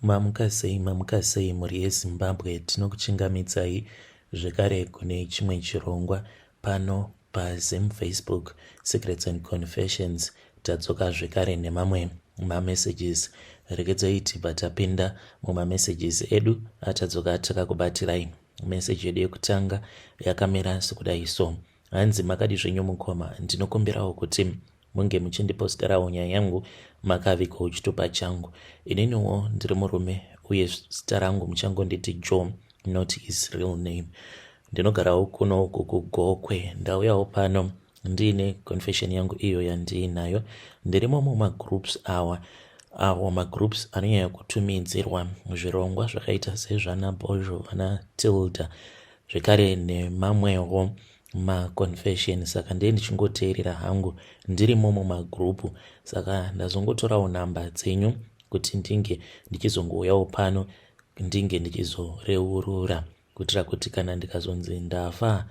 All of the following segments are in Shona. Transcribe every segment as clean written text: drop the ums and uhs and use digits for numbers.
Mamuka sei mhuri yeZimbabwe, tinokuchingamidzai zvekare kune chimwe chirongwa pano paZim Facebook Secrets and Confessions. Tadzoka zvekare nemamwe mamessages. Regedzai tibva tapinda mumamessages edu atadzoka takakubatirai. Meseji yedu yekutanga yakamira sekudai so: hanzi makadi zvenyu mukoma, ndinokumbirawo kuti munge muchindiposterawo nyaya yangu makaviko chitupa changu. Ininiwo ndiri murume uye zita rangu muchangonditi Joe, not his real name. Ndinogarawo kuno uku kuGokwe. Ndauyawo pano ndiine confession yangu iyo yandiinayo. Ndirimo mumagroups awo magroups anonyanya kutumidzirwa zvirongwa zvakaita sezvana Bozho, vana Tilda, zvekare nemamwewo maconfession. Saka ndiye ndichingoteerera hangu ndirimo mumagrupu. Saka ndazongotorawo namba dzenyu kuti ndinge ndichizongouyawo pano ndinge ndichizoreurura, kuitira kuti kana ndikazonzi ndafa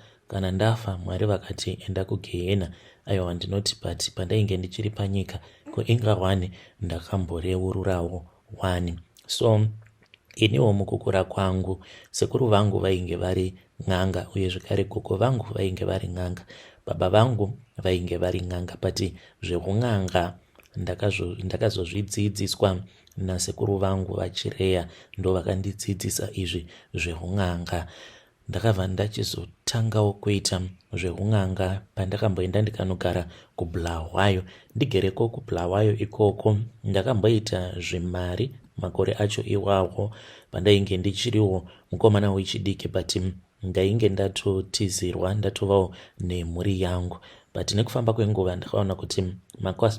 Mwari vakati enda kugehena, aiwa ndinoti but pandainge ndichiri panyika kuinga 1 ndakamboreururawo 1. So iniwo mukukura kwangu sekuru vangu vainge vari n'anga, uye zvekare gogo vangu vainge vari n'anga, baba vangu vainge vari n'anga, but zveun'anga ndakazozvidzidziswa nasekuru vangu vachireya, ndo vakandidzidzisa izvi zveun'anga. Ndakabva ndachizotangawo kuita zveun'anga pandakamboenda ndikanogara kuBulawayo. Ndigereko kuBulawayo ikoko ndakamboita zvimari makore acho iwawo pandainge ndichiriwo mukomana wechidiki, but ndainge ndatotizirwa ndatovawo nemhuri yangu. But nekufamba kwenguva ndakaona kuti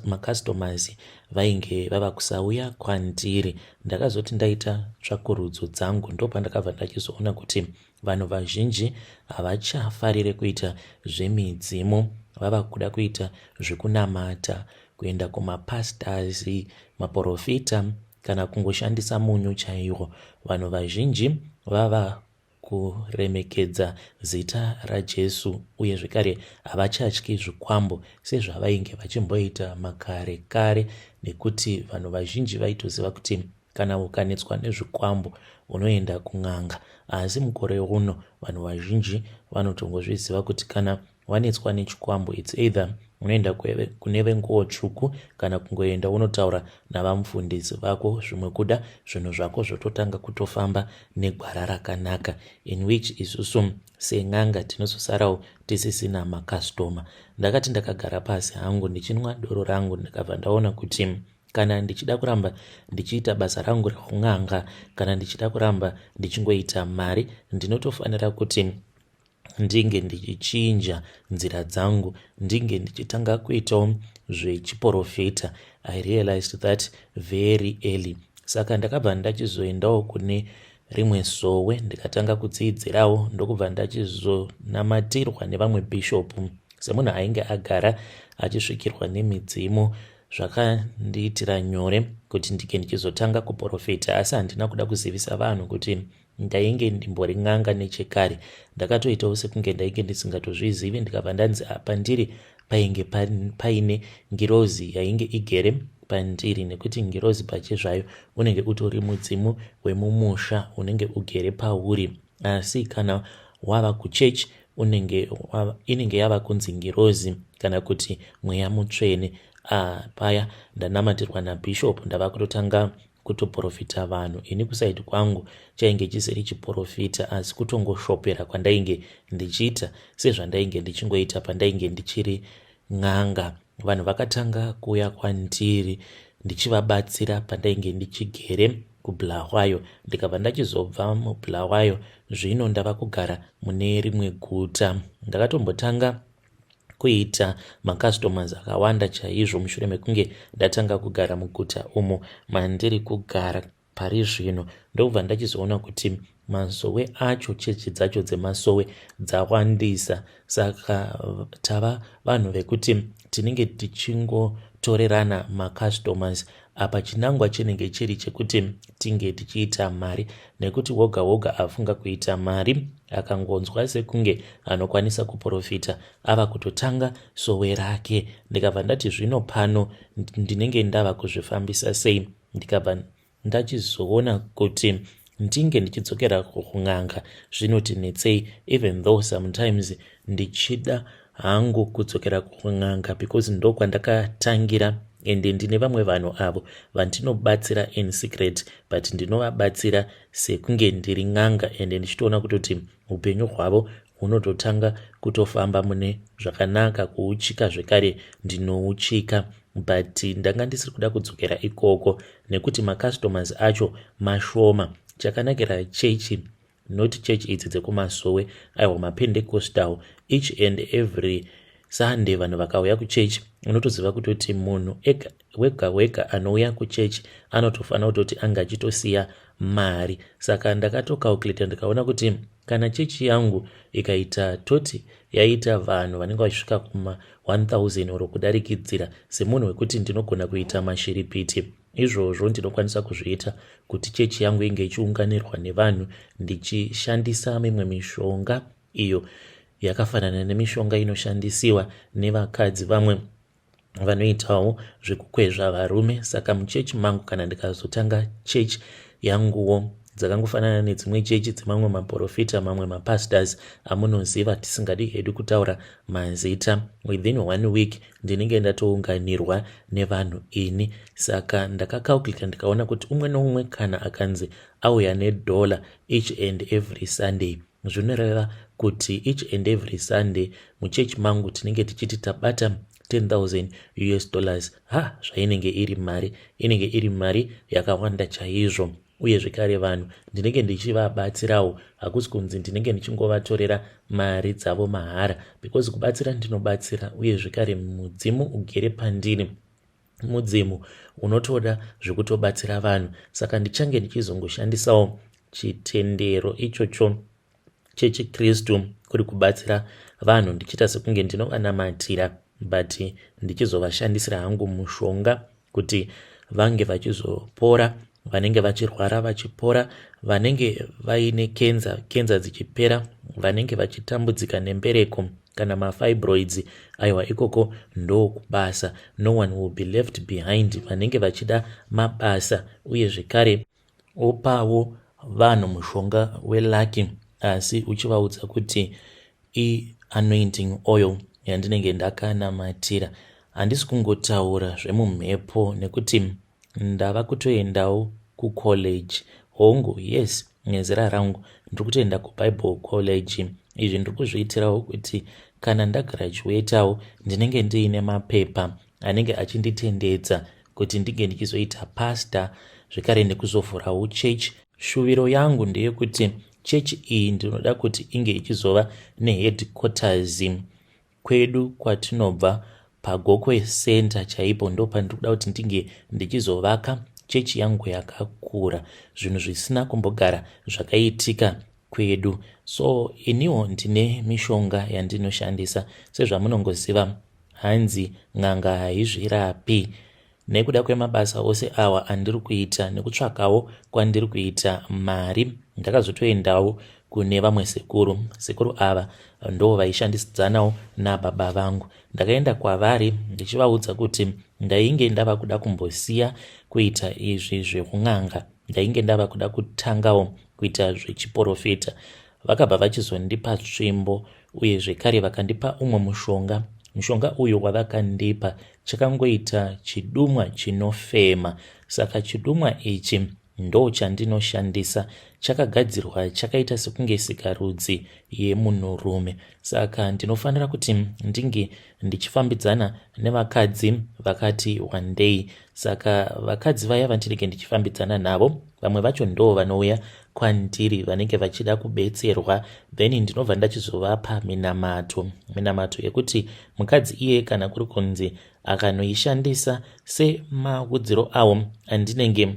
macustomers vainge vava kusauya kwandiri. Ndakazoti ndaita tsvakurudzo dzangu ndo pandakabva ndachizoona kuti vanhu vazhinji havachafarire kuita zvemidzimu, vava kuda kuita zvekunamata, kuenda kumapastors, maprofita, kana kungoshandisa munyu chaiwo. Vanhu vazhinji vava kuremekedza zita raJesu, uye zvekare havachatyi zvikwambo sezvavainge vachimboita makare kare, nekuti vanhu vazhinji vaitoziva kuti kana ukanetswa nezvikwambo unoenda kun'anga. Asi mukore uno vanhu vazhinji vanotongozviziva kuti kana wanetswa nechikwambo it's either unoenda kune venguo tsvuku kana kungoenda unotaura navamufundisi vako, zvimwe kuda zvinhu zvako zvototanga kutofamba negwara rakanaka, in which isusu sen'anga tinozosarawo tisisina makastoma. Ndakati ndakagara pasi hangu ndichinwa doro rangu, ndikabva ndaona kuti kana ndichida kuramba ndichiita basa rangu reun'anga, kana ndichida kuramba ndichingoita mari, ndinotofanira kuti ndinge ndichichinja nzira dzangu, ndinge ndichitanga kuitawo zvechiprofita. I realized that very early. Saka ndakabva ndachizoendawo kune rimwe sowe ndikatanga kudzidzirawo, ndokubva ndachizonamatirwa nevamwe bishopu. Semunhu ainge agara achisvikirwa nemidzimu, zvakandiitira nyore kuti ndike ndichizotanga kuprofita, asi handina kuda kuzivisa vanhu kuti ndainge ndimbori n'anga nechekare. Ndakatoitawo sekunge ndainge ndisingatozvizivi, ndikabva ndanzi pandiri painge paine ngirozi yainge igere pandiri, nekuti ngirozi pachezvayo unenge utori mudzimu wemumusha unenge ugere pauri. Asi kana wava kuchechi inenge yava kunzi ngirozi kana kuti mweya mutsvene. Paya ndanamatirwa nabhishopu ndava kutotanga kutoprofita vanhu. Ini kusaidi kwangu chainge chisiri chiprofita, asi kutongoshopera kwandainge ndichiita sezvandainge ndichingoita pandainge ndichiri n'anga. Vanhu vakatanga kuuya kwandiri ndichivabatsira pandainge ndichigere kuBulawayo. Ndikabva ndachizobva muBulawayo zvino ndava kugara mune rimwe guta. Ndakatombotanga kuita macustomers akawanda chaizvo mushure mekunge ndatanga kugara muguta umo mandiri kugara pari zvino. Ndokubva ndachizoona kuti masowe acho, chechi dzacho dzemasowe dzawandisa. Saka tava vanhu vekuti tinenge tichingotorerana macustomers. Apa chinangwa chinenge chiri chekuti tinge tichiita mari, nekuti woga woga afunga kuita mari akangonzwa sekunge anokwanisa kuprofita ava kutotanga sowe rake. Ndikabva ndati zvino pano ndinenge ndava kuzvifambisa sei, ndikabva ndachizoona kuti ndinge ndichidzokera kun'anga zvinotinetsei, even though sometimes ndichida hangu kudzokera kun'anga because ndo kwandakatangira ende ndine vamwe vanhu avo vandinobatsira in secret, but ndinovabatsira sekunge ndiri n'anga ende ndichitoona kutoti upenyu hwavo hunototanga kutofamba mune zvakanaka, kuuchika zvekare ndinouchika, but ndanga ndisiri kuda kudzokera ikoko nekuti macustomers acho mashoma. Chakanakira chechi, not church idzi dzekumasowe, aiwa mapendecostal, each and every Sunday vanhu vakauya kuchechi unotoziva kutoti munhu wega wega anouya kuchechi anotofanira kutoti anga achitosiya mari. Saka ndakatocalculate ndikaona kuti kana chechi yangu ikaita toti yaita vanhu vanenge vachisvika kuma 1000 oro kudarikidzira, semunhu wekuti ndinogona kuita mashiripiti, izvozvo ndinokwanisa kuzviita kuti chechi yangu inge ichiunganirwa nevanhu ndichishandisa mimwe mishonga iyo yakafanana nemishonga inoshandisiwa nevakadzi vamwe vanoitawo zvekukwezva varume. Saka muchechi mangu kana ndikazotanga chechi yanguwo dzakangofanana nedzimwe chechi dzemamwe maprofita, mamwe mapastors amunoziva tisingadi hedu kutaura mazita, within 1 week ndinenge ndatounganirwa nevanhu ini. Saka ndakacalculate ndikaona kuti umwe noumwe kana akanzi auya $1 each and every Sunday, zvinoreva kuti each and every Sunday muchechi mangu tinenge tichiti tabata $10,000. Zvainenge iri mari, inenge iri mari yakawanda chaizvo. Uye zvekare vanhu ndinenge ndichivabatsirawo, hakusi kunzi ndinenge ndichingovatorera mari dzavo mahara, because kubatsira ndinobatsira, uye zvekare mudzimu ugere pandini, mudzimu unotoda zvekutobatsira vanhu. Saka ndichange ndichizongoshandisawo chitendero ichocho chechikristu kuri kubatsira vanhu, ndichita sekunge ndinovanamatira, but ndichizovashandisira hangu mushonga kuti vange vachizopora, vanenge vachirwara vachipora, vanenge vaine kenza dzichipera, vanenge vachitambudzika nembereko kana mafibroids, aiwa ikoko ndo kubasa. No one will be left behind. Vanenge vachida mabasa, uye zvekare opawo vanhu mushonga welaki, asi uchivaudza kuti anointing oil yandinenge ndakanamatira. Handisi kungotaura zvemumhepo nekuti ndava kutoendawo kucollege hongu. Yes, nezera rangu ndiri kutoenda kuBible college. Izvi ndiri kuzviitirawo kuti kana ndagraduatawo ndinenge ndiine mapepa anenge achinditendedza kuti ndige ndichizoita pastor, zvekare nekuzovhurawo chechi. Shuviro yangu ndeyekuti chechi iyi ndinoda kuti inge ichizova neheadquarters kwedu kwatinobva paGokwe Center chaipo, ndo pandiri kuda kuti ndinge ndichizovaka chechi yangu yakakura, zvinhu zvisina kumbogara zvakaitika kwedu. So iniwo ndine mishonga yandinoshandisa, sezvamunongoziva hanzi n'anga haizvirapi. Nekuda kwemabasa ose awa andiri kuita nekutsvakawo kwandiri kuita mari, ndakazotoendawo kune vamwe sekuru ava ndo vaishandisidzanawo nababa vangu. Ndakaenda kwavari ndichivaudza kuti ndainge ndava kuda kumbosiya kuita izvi zvekun'anga, ndainge ndava kuda kutangawo kuita zvechiprofita. Vakabva vachizondipa tsvimbo, uye zvekare vakandipa umwe mushonga uyu wavakandipa chakangoita chidumwa chinofema. Saka chidumwa ichi ndo chandinoshandisa, chakagadzirwa chakaita sekunge sikarudzi yemunhurume. Saka ndinofanira kuti ndinge ndichifambidzana nevakadzi vakati one day. Saka vakadzi vaya vandinenge ndichifambidzana navo, vamwe vacho ndo vanouya kwandiri vanenge vachida kubetserwa, then ndinobva ndachizovapa minamato yekuti mukadzi iye kana kuri kunzi akanoishandisa semaudziro awo andinenge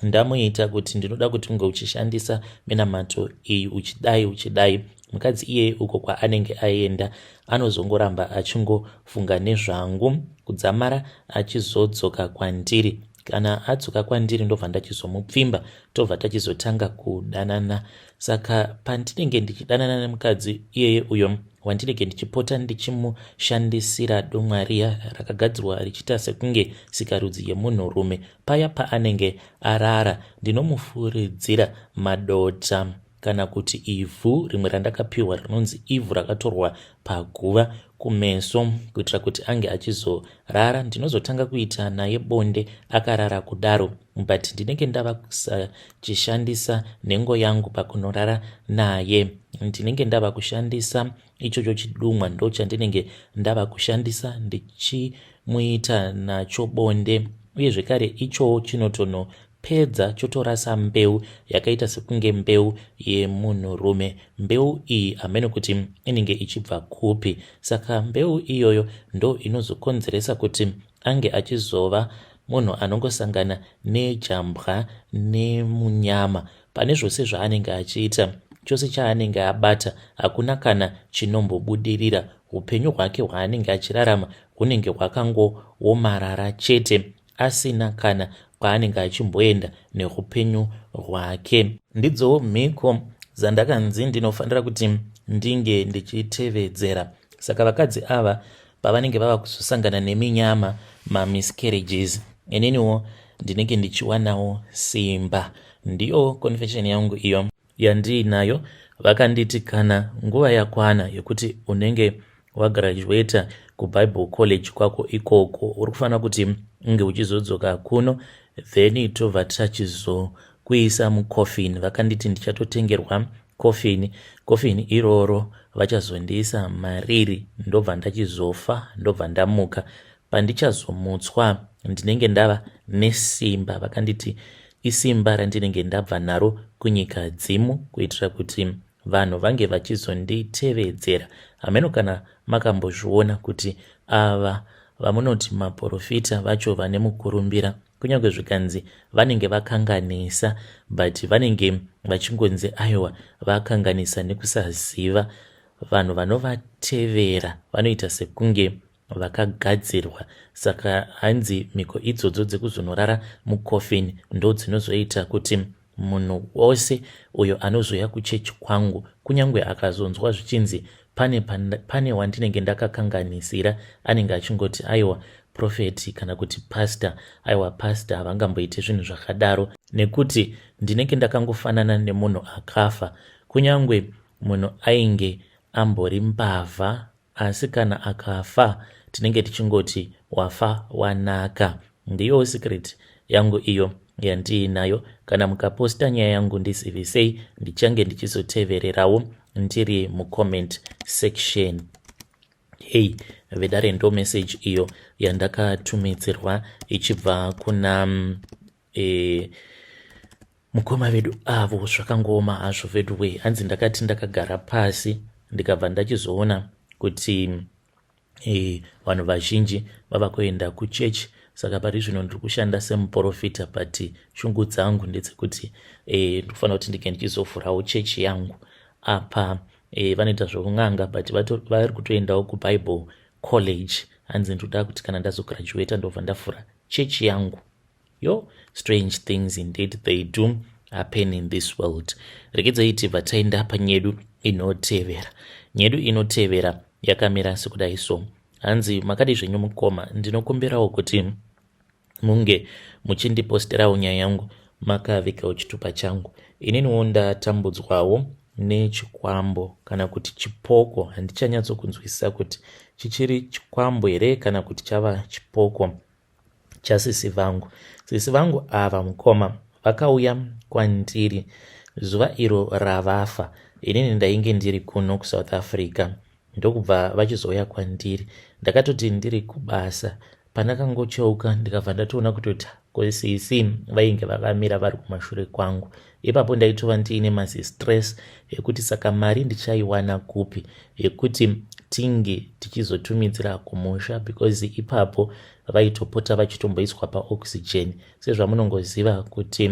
ndamuita kuti ndinoda kuti unge uchishandisa minamato iyi uchidai, mukadzi iye uko kwaanenge aenda anozongoramba achingofunga nezvangu kudzamara achizodzoka kwandiri kana adzoka kwandiri ndobva ndachizomupfimba, tobva tachizotanga kudanana. Saka pandinenge ndichidanana nemukadzi iyeye uyo wandinenge ndichipota ndichimushandisira domwa riya rakagadzirwa richiita sekunge sikarudzi yemunhurume, paya paanenge arara ndinomufuridzira madota kana kuti ivhu rimwe randakapiwa rinonzi ivhu rakatorwa paguva kumeso, kuitira kuti ange achizorara. Ndinozotanga kuita naye bonde akarara kudaro, but ndinenge ndava kusachishandisa nhengo yangu pakunorara naye. Ndinenge ndava kushandisa ichocho chidumwa ndo chandinenge ndava kushandisa ndichimuita nacho bonde, uye zvekare icho chinotonopedza chotorasa mbeu yakaita sekunge mbeu yemunhurume. Mbeu iyi hamene kuti inenge ichibva kupi, saka mbeu iyoyo ndo inozokonzeresa kuti ange achizova munhu anongosangana nejambwa nemunyama pane zvose zvaanenge achiita. Chose chaanenge abata hakuna kana chinombobudirira. Upenyu hwake hwaanenge achirarama hunenge hwakangowomarara chete, asina kana kwaanenge achimboenda neupenyu hwake. Ndidzowo mhiko dzandakanzi ndinofanira kuti ndinge ndichitevedzera. Saka vakadzi ava pavanenge vava kuzosangana neminyama, miscarriages, ininiwo ndinenge ndichiwanawo simba. Ndiyo confession yangu iyo yandiinayo. Vakanditi kana nguva yakwana yekuti unenge wagraduata kuBible College kwako ikoko, uri kufanira kuti unge uchizodzoka kuno, then tobva tachizokuisa mucoffin. Vakanditi ndichatotengerwa coffin iroro vachazondiisa mariri, ndobva ndachizofa, ndobva ndamuka. Pandichazomutswa ndinenge ndava nesimba. Vakanditi isimba randinenge ndabva naro kunyika dzimu, kuitira kuti vanhu vange vachizonditevedzera. Hameno kana makambozviona kuti ava vamunoti maprofita vacho vane mukurumbira, kunyange zvikanzi vanenge vakanganisa, but vanenge vachingonzi aiwa vakanganisa nekusaziva. Vanhu vanovatevera vanoita sekunge vakagadzirwa. Saka hanzi mhiko idzodzo dzekuzonorara mucoffin ndo dzinozoita kuti munhu wose uyo anozoya kuchechi kwangu, kunyange akazonzwa zvichinzi pane wandinenge ndakakanganisira, anenge achingoti aiwa profeti kana kuti pastor, aiwa pastor havangamboite zvinhu zvakadaro, nekuti ndinenge ndakangofanana nemunhu akafa. Kunyange munhu ainge ambori mbavha, asi kana akafa tinenge tichingoti wafa wanaka. Ndiyo secret yangu iyo yandiinayo. Kana mukaposta nyaya yangu ndizivisei, ndichange ndichizotevererawo ndiri mucomment section. Hey, vedare ndo message iyo yandakatumidzirwa ichibva kuna mukoma vedu avo. Zvakangoma hazvo vedu we, hanzi ndakati ndakagara pasi ndikabva ndachizoona kuti vanhu vazhinji vava kuenda kuchechi. Saka pari zvino ndiri kushanda semuprofita, but shungu dzangu ndedzekuti ndofanira kuti ndike ndichizovhurawo chechi yangu apa. Vanoita zvokun'anga, but vari kutoendawo kuBible College. Hanzi ndoda kuti kana ndazograduata ndobva ndavhura chechi yangu. Yo, strange things indeed they do happen in this world. Regedzai tibva taenda panyedu inotevera. Nyedu inotevera yakamira sekudai so. Hanzi makadi zvenyu mukoma, ndinokumbirawo kuti munge muchindiposterawo nyaya yangu makavikawo chitupa changu. Ininiwo ndatambudzwawo nechikwambo kana kuti chipoko. Handichanyatsokunzwisisa kuti chichiri chikwambo here kana kuti chava chipoko chasisi vangu. Sisi vangu ava mukoma vakauya kwandiri zuva iro ravafa. Inini ndainge ndiri kuno kuSouth Africa, ndokubva vachizouya kwandiri. Ndakatoti ndiri kubasa, pandakangocheuka ndikabva ndatoona kutoti sisi vainge vakamira vari kumashure kwangu. Ipapo ndaitova ndiine mazistress ekuti saka mari ndichaiwana kupi yekuti tinge tichizotumidzira kumusha, because ipapo vaitopota vachitomboiswa paoxygen. Sezvamunongoziva kuti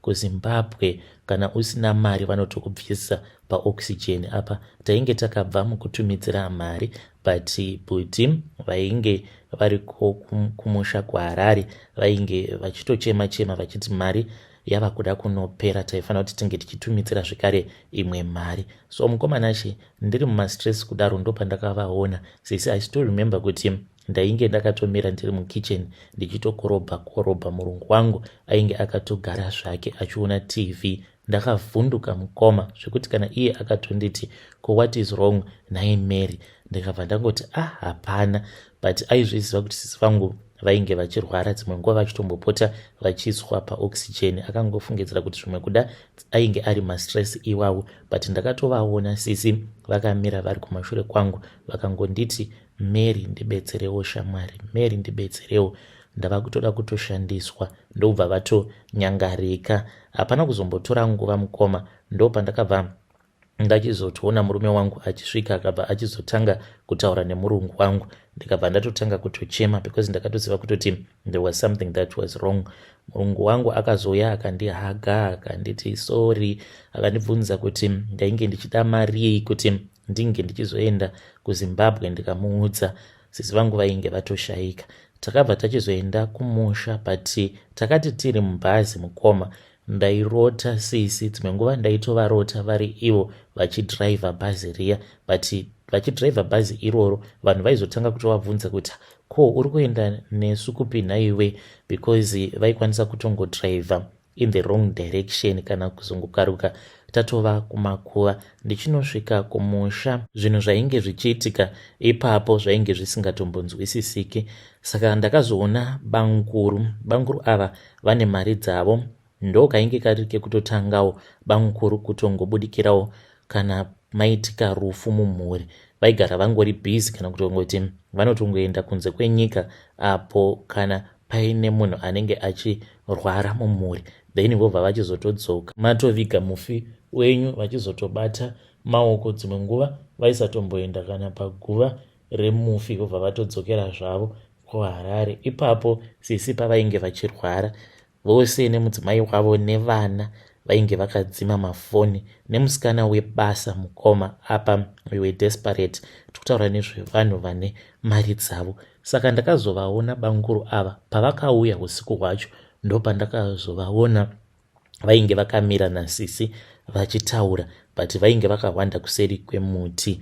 kuZimbabwe kana usina mari vanotokubvisa paoxygen. Apa tainge takabva mukutumidzira mari, but bhuti vainge variko kumusha kuHarare vainge vachitochema vachiti mari yava kuda kunopera, taifanira kuti tinge tichitumidzira zvekare imwe mari. So mukomanashi ndiri mumastress kudaro ndopandakavaona sisi. I still remember kuti ndainge ndakatomira ndiri mukitchen ndichitokorobha murungu wangu ainge akatogara zvake achiona TV. Ndakavhunduka mukoma zvekuti kana iye akatonditi ko what is wrong naye Mary, ndikabva ndangoti hapana, but aizviziva kuti sisi vangu vainge vachirwara, dzimwe nguva vachitombopota vachiswa paoxygen. Akangofungidzira kuti zvimwe kuda ainge ari mastress iwawo, but ndakatovaona sisi vakamira vari kumashure kwangu vakangonditi Mary ndibetserewo shamwari, Mary ndibetserewo. Ndava kutoda kutoshandiswa, ndobva vatonyangarika. Hapana kuzombotora nguva mukoma, ndopandakabva ndachizotoona murume wangu achisvika akabva achizotanga kutaura nemurungu wangu. Ndikabva ndatotanga kutochema because ndakatoziva kutoti there was something that was wrong. Murungu wangu akazouya akandihaga akanditi sorry, akandibvunza kuti ndainge ndichida mari kuti ndinge ndichizoenda kuZimbabwe. Ndikamuudza sisi vangu vainge vatoshaika. Takabva tachizoenda kumusha, but takati tiri mubhazi mukoma ndairota sisi. Dzimwe nguva ndaitovarota vari ivo vachidhiraivha bhazi riya, but vachidhiraivha bhazi iroro vanhu vaizotanga kutovabvunza kuti ko uri kuenda nesu kupi nhaiwe, because vaikwanisa kutongodhiraivha in the wrong direction kana kuzongokaruka tatova kumakuva. Ndichinosvika kumusha zvinhu zvainge zvichiitika ipapo zvainge zvisingatombonzwisisiki. Saka ndakazoona banguru ava vane mari dzavo, ndo kainge kari kekutotangawo banguru kutongobudikirawo kana maitika rufu mumhuri. Vaigara vangori bhizi kana kutongoti vanotongoenda kunze kwenyika apo kana paine munhu anenge achirwara mumhuri, then vobva vachizotodzoka matoviga mufi wenyu vachizotobata maoko. Dzimwe nguva vaisatomboenda kana paguva remufi, vobva vatodzokera zvavo kuHarare. Ipapo sisi pavainge vachirwara vose nemudzimai wavo nevana vainge vakadzima mafoni, nemusikana webasa mukoma. Apa we were desperate, tikutaura nezvevanhu vane mari dzavo. Saka ndakazovaona banguru ava pavakauya usiku hwacho, ndopandakazovaona vainge vakamira nasisi vachitaura, but vainge vakawanda kuseri kwemuti.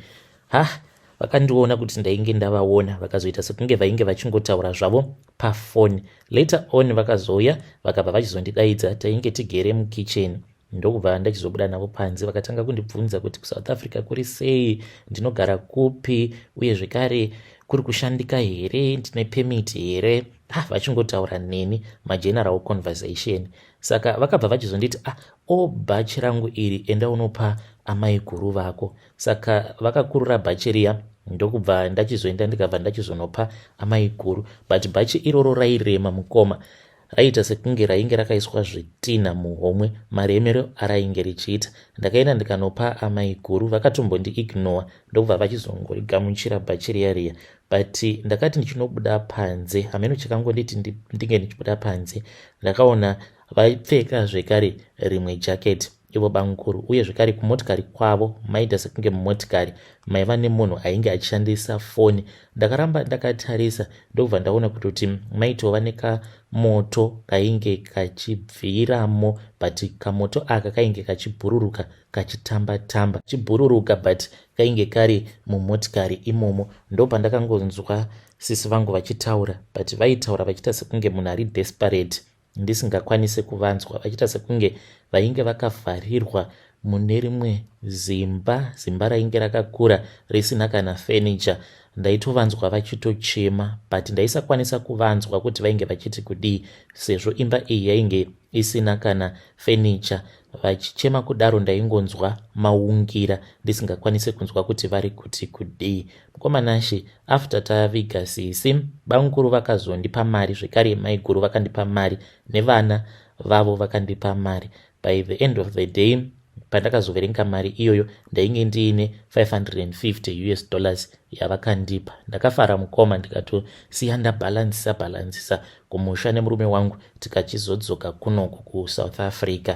Vakandiona kuti ndainge ndavaona, vakazoita sekunge vainge vachingotaura zvavo pafoni. Later on vakazouya vakabva vachizondidaidza tainge tigere mukitchen. Ndokubva ndachizobuda navo panze, vakatanga kundibvunza kuti kuSouth Africa kuri sei, ndinogara kupi, uye zvekare kuri kushandika here, ndine permit here. Vachingotaura neni mageneral conversation. Saka vakabva vachizonditi bhachi rangu iri enda unopa amai guru vako. Saka vakakurura bhachi riya, ndokubva ndachizoenda ndikabva ndachizonopa amai guru. But bhachi iroro rairema mukoma, raita sekunge rainge rakaiswa zvitinha muhomwe, maremero arainge richiita. Ndakaenda ndikanopa amai guru, vakatombondi ignore, ndokubva vachizongorigamuchira bhachi riya. But ndakati ndichinobuda panze, hameno chakangonditi ndinge ndichibuda panze, ndakaona vaipfeka zvekare rimwe jaketi ivo banguru, uye zvekare kumotikari kwavo maita sekunge mumotikari maiva nemunhu ainge achishandisa foni. Ndakaramba ndakatarisa, ndokubva ndaona kutoti maitova nekamoto kainge kachibviramo, but kamoto aka kainge kachibhururuka kachitamba-tamba, chibhururuka but kainge kari mumotikari imomo. Ndopandakangonzwa sisi vangu vachitaura, but vaitaura vachiita sekunge munhu ari desperate, ndisingakwanisi kuvanzwa, vachiita sekunge vainge vakavharirwa mune rimwe zimba rainge rakakura risina kana furniture. Ndaitovanzwa vachitochema, but ndaisakwanisa kuvanzwa kuti vainge vachiti kudii, sezvo imba iyi yainge isina kana furniture. Vachichema kudaro ndaingonzwa maungira, ndisingakwanisi kunzwa kuti vari kuti kudii. Mukomanashi after taviga sisi, banguru vakazondipa mari, zvekare maiguru vakandipa mari, nevana vavo vakandipa mari. By the end of the day pandakazoverenga mari iyoyo ndainge ndiine $550 yavakandipa. Ndakafara mukoma ndikatosiya ndabhalansisa kumusha nemurume wangu tikachizodzoka kunoku kuSouth Africa.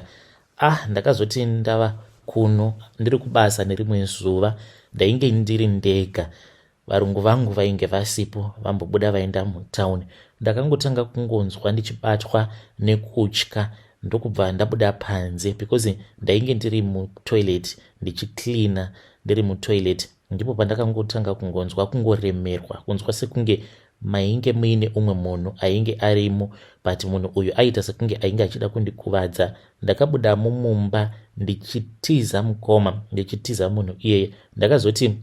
Ndakazoti ndava kuno ndiri kubasa nerimwe zuva ndainge ndiri ndega, varungu vangu vainge vasipo vambobuda vaenda mutauni. Ndakangotanga kungonzwa ndichibatwa nekutya ndokubva ndabuda panze because ndainge ndiri mutoilet ndichicleana ndiri mutoilet, ndipo pandakangotanga kungonzwa kungoremerwa, kunzwa sekunge mainge muine umwe munhu ainge arimo, but munhu uyu aita sekunge ainge achida kundikuvadza. Ndakabuda mumumba ndichitiza mukoma, ndichitiza munhu iyeye. Ndakazoti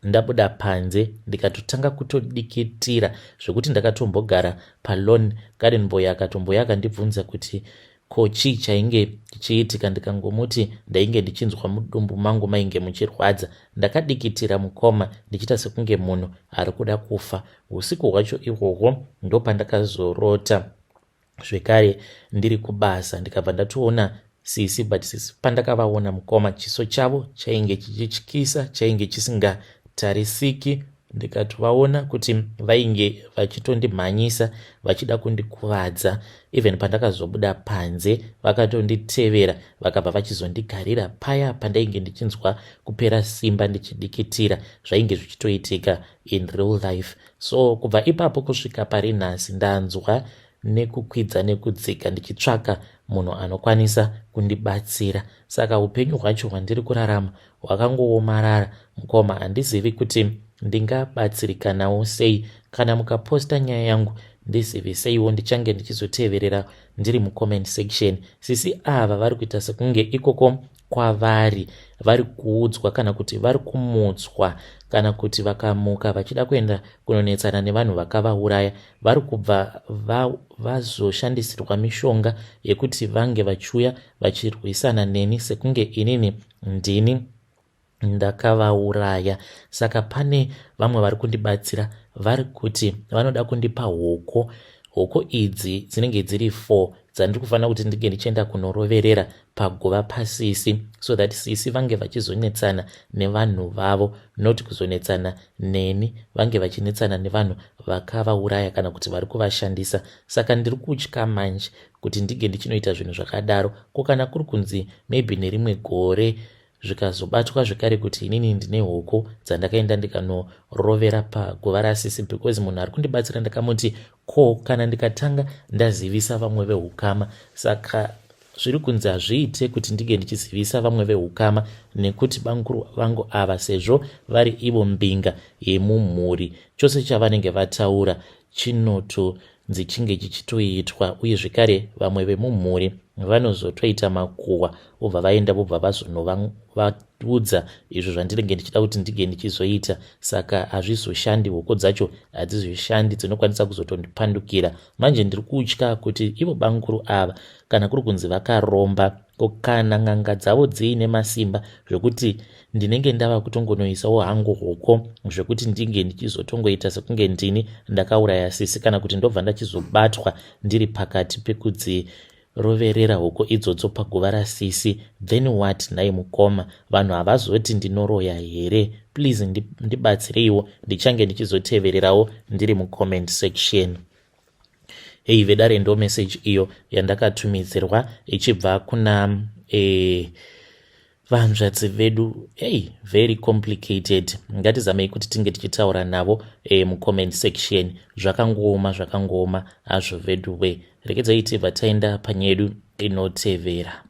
ndabuda panze ndikatotanga kutodikitira zvokuti ndakatombogara palone. Garden boy akatomboya akandibvunza kuti ko chii chainge chichiitika, ndikangomuti ndainge ndichinzwa mudumbu mangu mainge muchirwadza. Ndakadikitira mukoma ndichita sekunge munhu ari kuda kufa. Usiku hwacho ihwohwo ndopandakazorota zvekare ndiri kubasa, ndikabva ndatoona sisi, but sisi pandakavaona mukoma chiso chavo chainge chichityisa, chainge chisingatarisiki. Ndikatovaona kuti vainge vachitondimhanyisa vachida kundikuvadza. Even pandakazobuda panze vakatonditevera vakabva vachizondigarira paya pandainge ndichinzwa kupera simba ndichidikitira, zvainge zvichitoitika in real life. So kubva ipapo kusvika pari nhasi ndanzwa nekukwidza nekudzika ndichitsvaka munhu anokwanisa kundibatsira. Saka upenyu hwacho hwandiri kurarama hwakangoomarara. Mukoma handizivi kuti ndingabatsirikanawo sei. Kana mukaposta nyaya yangu ndiziveseiwo, ndichange ndichizoteverera ndiri mucomment section. Sisi ava vari kuita sekunge ikoko kwavari vari kuudzwa kana kuti vari kumutswa kana kuti vakamuka vachida kuenda kunonetsana nevanhu vakavauraya, vari kubva vazoshandisirwa mishonga yekuti vange vachiuya vachirwisana neni sekunge inini ndini ndakavauraya. Saka pane vamwe vari kundibatsira vari kuti vanoda kundipa hoko. Hoko idzi dzinenge dziri 4 dzandiri kufanira kuti ndinge ndichienda kunoroverera paguva pasisi, so that sisi vange vachizonetsana nevanhu vavo, not kuzonetsana neni, vange vachinetsana nevanhu vakavauraya kana kuti vari kuvashandisa. Saka ndiri kutya manje kuti ndige ndichinoita zvinhu zvakadaro, kana kuri kunzi maybe nerimwe gore zvikazobatwa zvekare kuti inini ndine hoko dzandakaenda ndikanorovera paguva rasisi, because munhu ari kundibatsira ndakamuti ko kana ndikatanga ndazivisa vamwe vehukama. Saka zviri kunzi hazviite kuti ndige ndichizivisa vamwe vehukama, nekuti banguru vangu ava sezvo vari ivo mbinga yemumhuri, chose chavanenge vataura chinotonzi chinge chichitoitwa. Uye zvekare vamwe vemumhuri vanozotoita makuhwa obva vaenda vobva vazonovaudza izvo zvandinenge ndichida kuti ndige ndichizoita. Saka hazvizoshandi, hoko dzacho hadzizoshandi, dzinokwanisa kuzotondipandukira. Manje ndiri kutya kuti ivo banguru ava kana kuri kunzi vakaromba, kana n'anga dzavo dziine masimba zvokuti ndinenge ndava kutongonoisawo hangu hoko zvokuti ndinge ndichizotongoita sekunge ndini ndakauraya sisi, kana kuti ndobva ndachizobatwa ndiri pakati pekudziroverera hoko idzodzo paguva rasisi, then what? Nhai mukoma, vanhu havazoti ndinoroya here? Please ndibatsireiwo, ndichange ndichizotevererawo ndiri mucomment section. Hey vedare ndo message iyo yandakatumidzirwa ichibva kuna vanzvadzi vedu. Very complicated. Ngatizamei kuti tinge tichitaura navo mucomment section. Zvakangoma hazvo vedu we. Rekedzai tibva taenda panyedu inotevera.